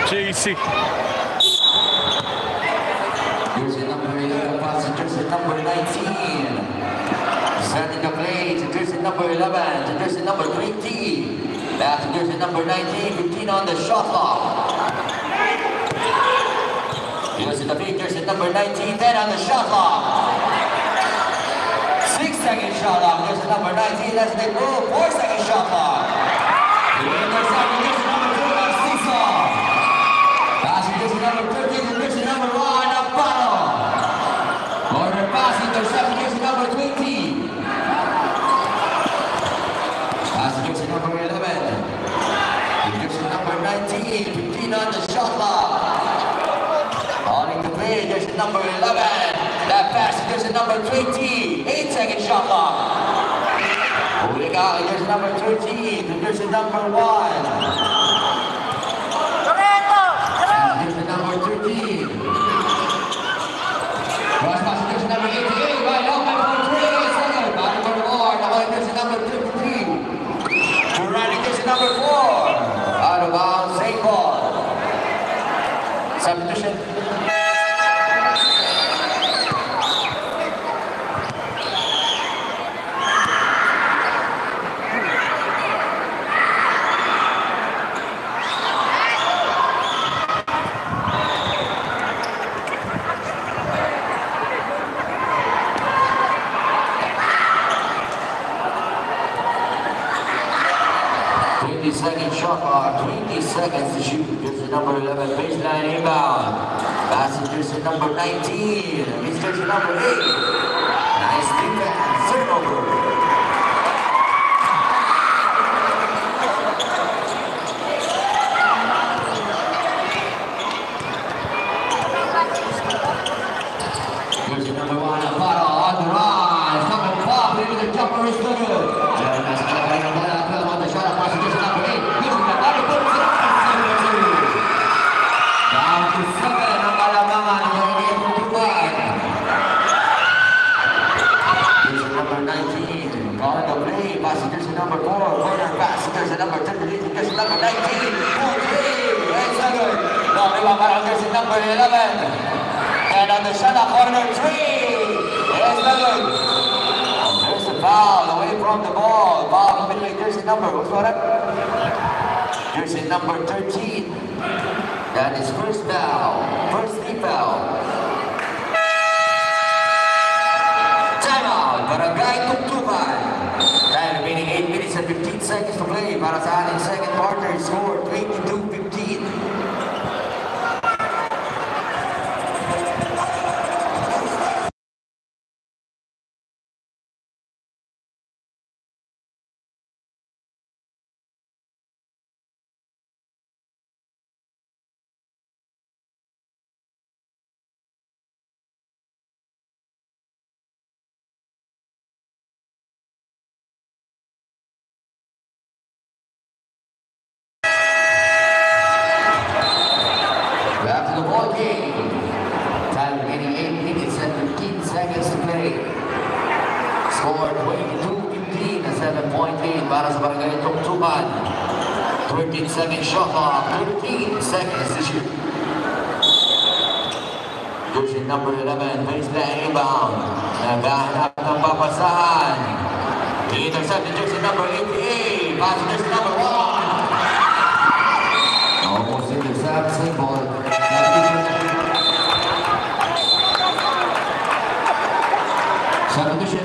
JC. Jersey number 11 passes jersey number 19. Setting the play to jersey number 11 to jersey number 20. Back to jersey number 19, 15 on the shot clock. Jersey the big jersey number 19, 10 on the shot clock. 6-second shot clock. Jersey number 19, that's the move. 4-second shot clock. The intercept jersey number 2 on Seesaw. Passing jersey number 13 to jersey number 1 on Battle. Corner pass intercept jersey number 20. Passing jersey number 11. Jersey number 19, 15 on the shot clock. Calling the play, jersey number 11. That pass jersey number 20, 8-second shot clock. Moving out, jersey number 13 to jersey number 1. Jersey number 13. Cross pass jersey number 88, right off by 3 seconds. Body for the board, now jersey number 53. To running jersey number 4. Out of bounds, safe ball. Substitution. Second shot clock, 20 seconds to shoot. Jersey number 11, baseline inbound. Passing jersey number 19. It's jersey number 8. Nice defense, turnover. Jersey number 1, Aparo on the rise. Coming pop into the jumper is good. On the shot, passing jersey number 8. Using the body, puts it up. Down to 7 ang Kalamangan. Jersey number 19. Calling the play. Passing jersey number 4. Corner pass. Jersey number 13. Jersey number 19. 8-7. Jersey number 11. And on the shot, corner 3. Yes, good. There's a foul away from the ball. Foul committed jersey number, what's that? Jersey number 13. That is first foul. First team foul. Timeout. Barangay Tuktukan. Time remaining 8 minutes and 15 seconds to play. Para sa ating second quarter, score 22-15. Time remaining 8 minutes and 15 seconds to play. Score 22-15 at 7.8 para sa Barangay Tuktukan. 13-second shot clock, 13 seconds to shoot. Jersey number 11, baseline inbound. Naghahanap ng papasahan. Intercept jersey number 88, pass jersey number 1. Almost intercept, same ball. Substitution.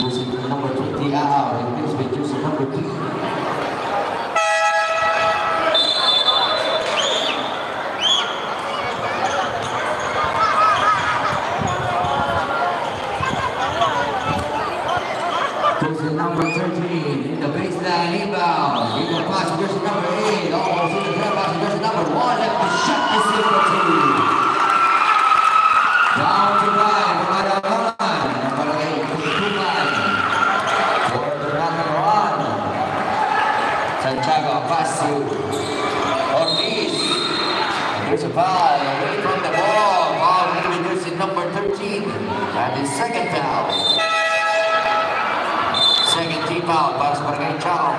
Jersey number 20 out. Replaced by jersey number 3. Jersey number 13 in the baseline inbound. In the pass, jersey number 8. Almost in the third pass, jersey number 1. Left the shot is number 2. Down to 5, Kalamangan. Barangay Tuktukan. For the run. Santiago pass to Ortiz. There's a foul away from the ball. Foul with number 13. And his second foul. Second team foul para sa Barangay Chao.